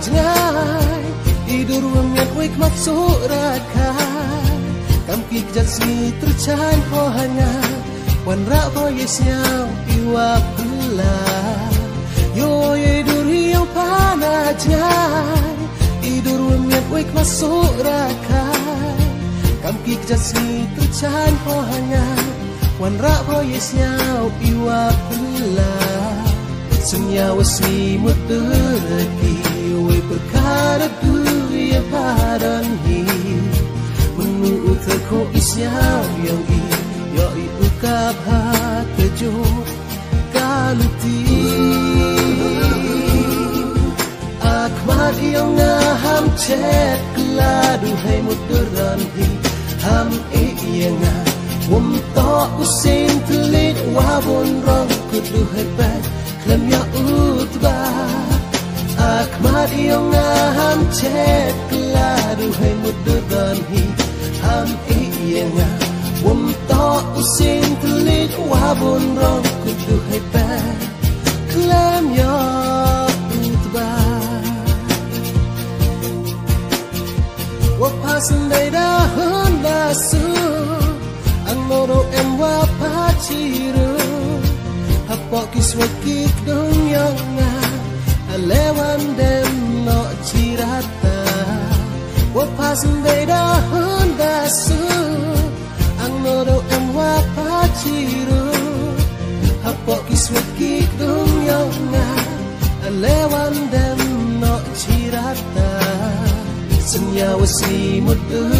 jngai tidur wemiat wik maksud rakai kamki jasni tercahan po hanya wan rak po yesnyau iwa pula yo ye duri yang pana jngai tidur wemiat wik maksud rakai kamki jasni tercahan po hanya wan rak po yesnyau iwa pula senyawa si muterki we perkara dunia padan hi menurut terko isyam yang i yo itu kabha tejo kaluti akmat yang ngaham chat keladu hai muteran hi ham yang wum to usin telit wabon rong kudu hebat lam ya utba akmat yang ngaham chat keladu hai muderan hi ham yang wum to usin telit wabon rong kudu hebat lam ya utba wapasan dai da honda su ang moro em wapachiru hapok kiswakik dong yang alewan dem no cirata wapasan beda honda su ang moro em wapachiru hapok kiswakik dong yang alewan dem no cirata senyawa si mutu